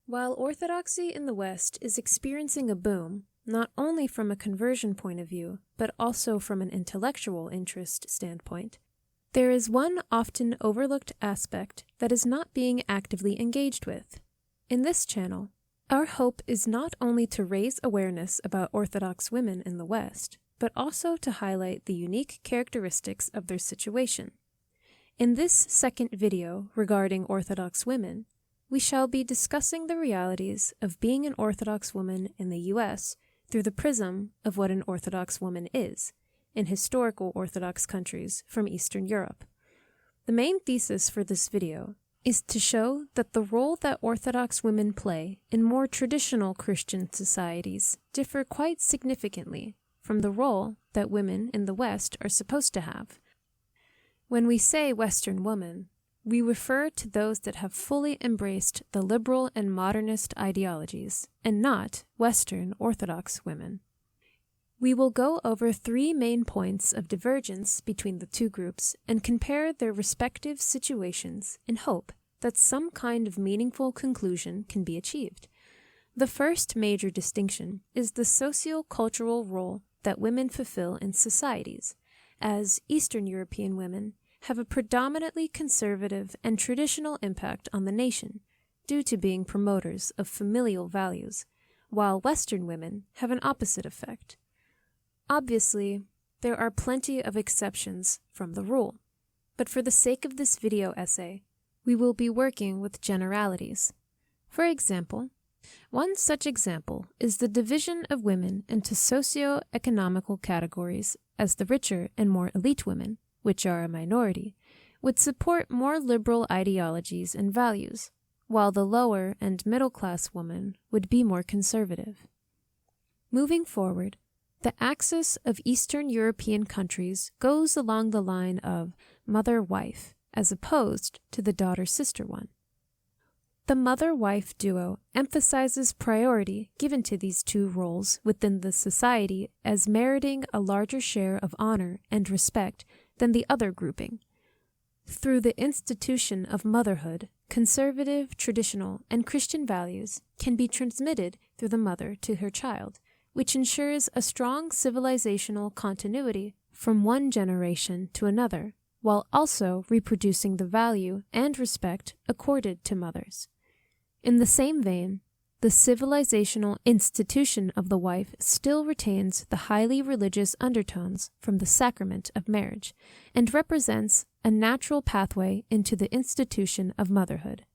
While Orthodoxy in the West is experiencing a boom, not only from a conversion point of view, but also from an intellectual interest standpoint, there is one often overlooked aspect that is not being actively engaged with. In this channel, our hope is not only to raise awareness about Orthodox women in the West, but also to highlight the unique characteristics of their situation. In this second video regarding Orthodox women, we shall be discussing the realities of being an Orthodox woman in the U.S. through the prism of what an Orthodox woman is in historical Orthodox countries from Eastern Europe. The main thesis for this video is to show that the role that Orthodox women play in more traditional Christian societies differ quite significantly from the role that women in the West are supposed to have. When we say Western woman, we refer to those that have fully embraced the liberal and modernist ideologies, and not Western Orthodox women. We will go over 3 main points of divergence between the two groups and compare their respective situations in hope that some kind of meaningful conclusion can be achieved. The first major distinction is the sociocultural role that women fulfill in societies, as Eastern European women have a predominantly conservative and traditional impact on the nation due to being promoters of familial values, while Western women have an opposite effect. Obviously, there are plenty of exceptions from the rule, but for the sake of this video essay, we will be working with generalities. For example, one such example is the division of women into socio-economical categories, as the richer and more elite women, which are a minority, would support more liberal ideologies and values, while the lower and middle-class woman would be more conservative. Moving forward, the axis of Eastern European countries goes along the line of mother-wife, as opposed to the daughter-sister one. The mother-wife duo emphasizes priority given to these two roles within the society as meriting a larger share of honor and respect than the other grouping. Through the institution of motherhood, conservative, traditional, and Christian values can be transmitted through the mother to her child, which ensures a strong civilizational continuity from one generation to another, while also reproducing the value and respect accorded to mothers. In the same vein, the civilizational institution of the wife still retains the highly religious undertones from the sacrament of marriage and represents a natural pathway into the institution of motherhood.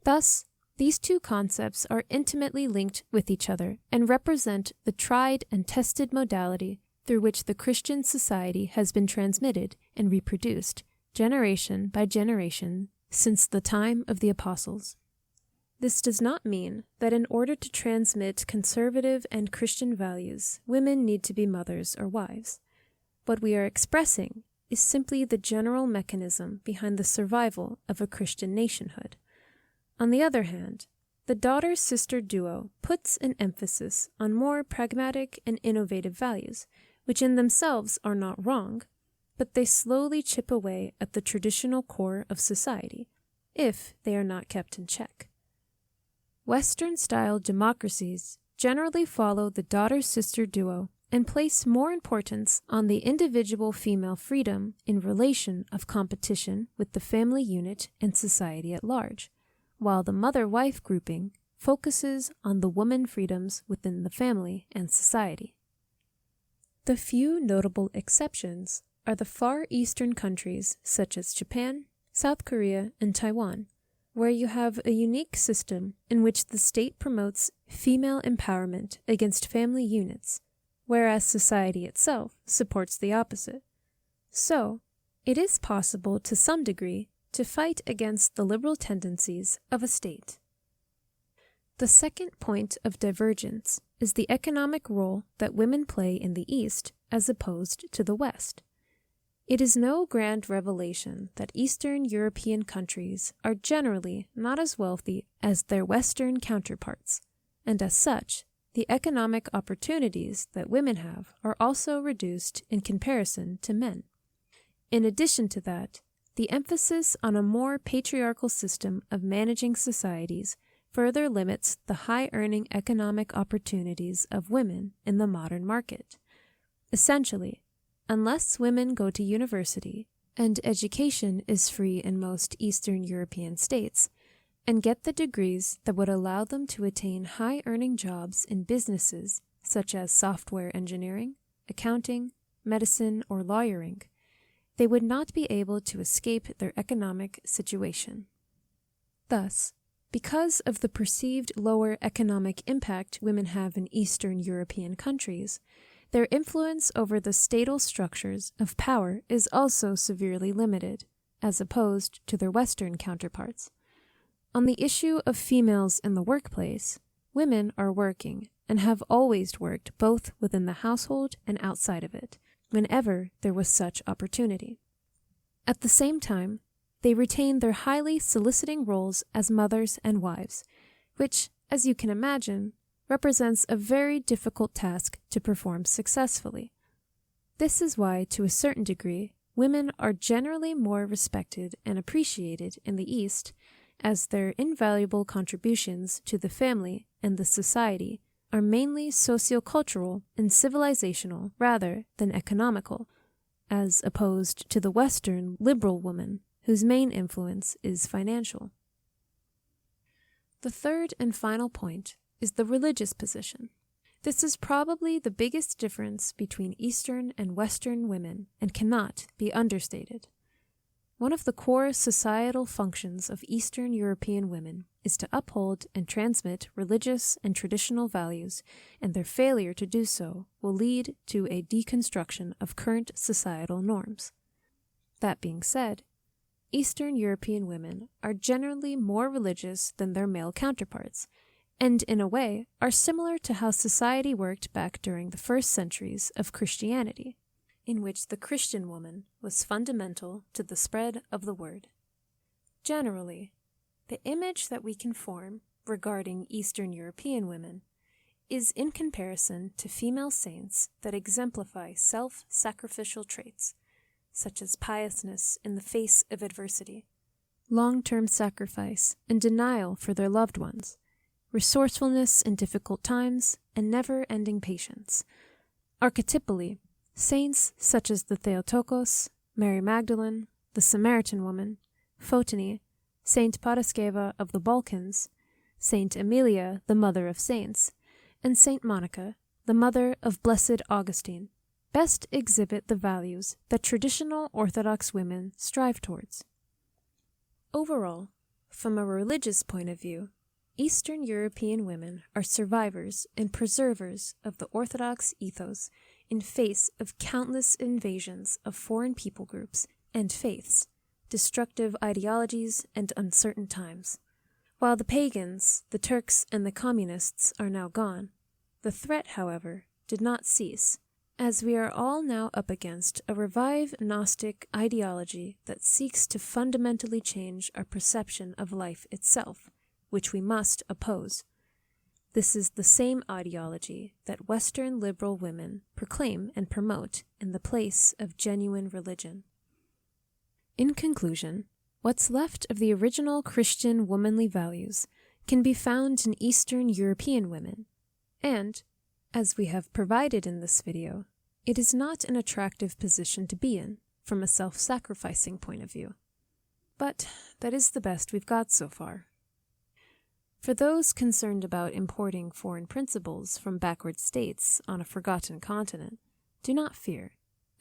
Thus, these two concepts are intimately linked with each other and represent the tried and tested modality through which the Christian society has been transmitted and reproduced generation by generation since the time of the apostles. This does not mean that in order to transmit conservative and Christian values, women need to be mothers or wives. What we are expressing is simply the general mechanism behind the survival of a Christian nationhood. On the other hand, the daughter-sister duo puts an emphasis on more pragmatic and innovative values, which in themselves are not wrong, but they slowly chip away at the traditional core of society, if they are not kept in check. Western-style democracies generally follow the daughter-sister duo and place more importance on the individual female freedom in relation of competition with the family unit and society at large, while the mother-wife grouping focuses on the woman freedoms within the family and society. The few notable exceptions are the Far Eastern countries such as Japan, South Korea, and Taiwan, where you have a unique system in which the state promotes female empowerment against family units, whereas society itself supports the opposite. So, it is possible to some degree to fight against the liberal tendencies of a state. The second point of divergence is the economic role that women play in the East as opposed to the West. It is no grand revelation that Eastern European countries are generally not as wealthy as their Western counterparts, and as such, the economic opportunities that women have are also reduced in comparison to men. In addition to that, the emphasis on a more patriarchal system of managing societies further limits the high-earning economic opportunities of women in the modern market. Essentially, unless women go to university, and education is free in most Eastern European states, and get the degrees that would allow them to attain high-earning jobs in businesses such as software engineering, accounting, medicine, or lawyering, they would not be able to escape their economic situation. Thus, because of the perceived lower economic impact women have in Eastern European countries, their influence over the statal structures of power is also severely limited, as opposed to their Western counterparts. On the issue of females in the workplace, women are working and have always worked both within the household and outside of it, whenever there was such opportunity. At the same time, they retain their highly soliciting roles as mothers and wives, which, as you can imagine, represents a very difficult task to perform successfully. This is why, to a certain degree, women are generally more respected and appreciated in the East, as their invaluable contributions to the family and the society are mainly sociocultural and civilizational rather than economical, as opposed to the Western liberal woman, whose main influence is financial. The third and final point is the religious position. This is probably the biggest difference between Eastern and Western women and cannot be understated. One of the core societal functions of Eastern European women is to uphold and transmit religious and traditional values, and their failure to do so will lead to a deconstruction of current societal norms. That being said, Eastern European women are generally more religious than their male counterparts, and in a way are similar to how society worked back during the first centuries of Christianity, in which the Christian woman was fundamental to the spread of the word. Generally, the image that we can form regarding Eastern European women is in comparison to female saints that exemplify self-sacrificial traits, such as piousness in the face of adversity, long-term sacrifice and denial for their loved ones, resourcefulness in difficult times, and never-ending patience. Archetypally, saints such as the Theotokos, Mary Magdalene, the Samaritan woman, Photone, Saint Paraskeva of the Balkans, Saint Emilia, the Mother of Saints, and Saint Monica, the mother of Blessed Augustine, best exhibit the values that traditional Orthodox women strive towards. Overall, from a religious point of view, Eastern European women are survivors and preservers of the Orthodox ethos in face of countless invasions of foreign people groups and faiths, destructive ideologies, and uncertain times. While the pagans, the Turks, and the communists are now gone, the threat, however, did not cease, as we are all now up against a revived Gnostic ideology that seeks to fundamentally change our perception of life itself, which we must oppose. This is the same ideology that Western liberal women proclaim and promote in the place of genuine religion. In conclusion, what's left of the original Christian womanly values can be found in Eastern European women, and, as we have provided in this video, it is not an attractive position to be in from a self-sacrificing point of view. But that is the best we've got so far. For those concerned about importing foreign principles from backward states on a forgotten continent, do not fear,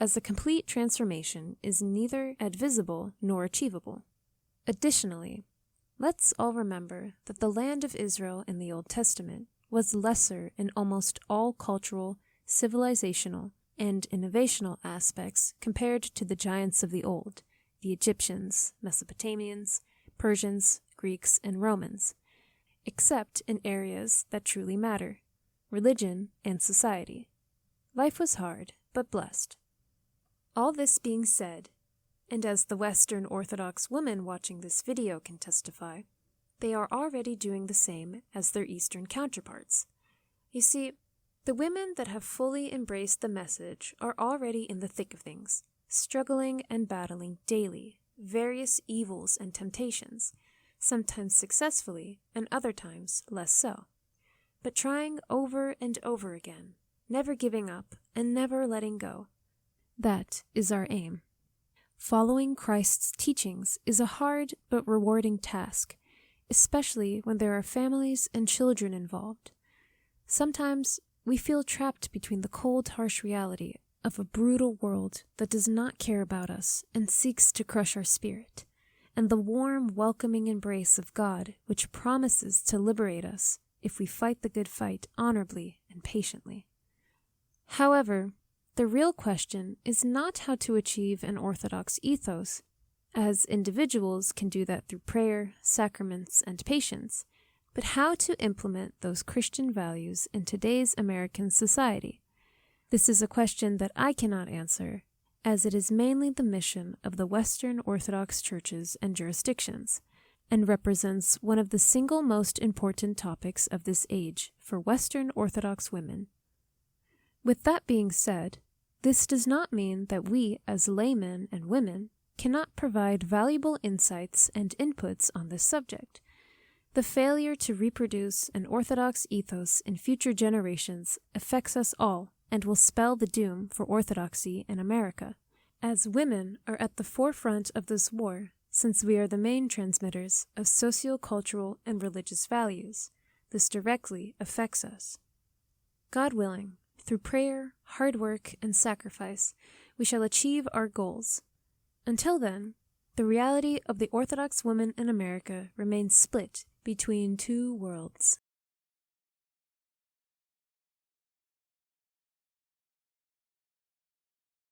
as a complete transformation is neither advisable nor achievable. Additionally, let's all remember that the land of Israel in the Old Testament was lesser in almost all cultural, civilizational, and innovational aspects compared to the giants of the old, the Egyptians, Mesopotamians, Persians, Greeks, and Romans, except in areas that truly matter, religion and society. Life was hard, but blessed. All this being said, and as the Western Orthodox women watching this video can testify, they are already doing the same as their Eastern counterparts. You see, the women that have fully embraced the message are already in the thick of things, struggling and battling daily various evils and temptations, sometimes successfully and other times less so, but trying over and over again, never giving up and never letting go. That is our aim. Following Christ's teachings is a hard but rewarding task, especially when there are families and children involved. Sometimes we feel trapped between the cold, harsh reality of a brutal world that does not care about us and seeks to crush our spirit, and the warm, welcoming embrace of God which promises to liberate us if we fight the good fight honorably and patiently. However, the real question is not how to achieve an Orthodox ethos, as individuals can do that through prayer, sacraments, and patience, but how to implement those Christian values in today's American society. This is a question that I cannot answer, as it is mainly the mission of the Western Orthodox churches and jurisdictions, and represents one of the single most important topics of this age for Western Orthodox women. With that being said, this does not mean that we, as laymen and women, cannot provide valuable insights and inputs on this subject. The failure to reproduce an Orthodox ethos in future generations affects us all and will spell the doom for Orthodoxy in America, as women are at the forefront of this war, since we are the main transmitters of sociocultural and religious values. This directly affects us. God willing, through prayer, hard work, and sacrifice, we shall achieve our goals. Until then, the reality of the Orthodox woman in America remains split between two worlds.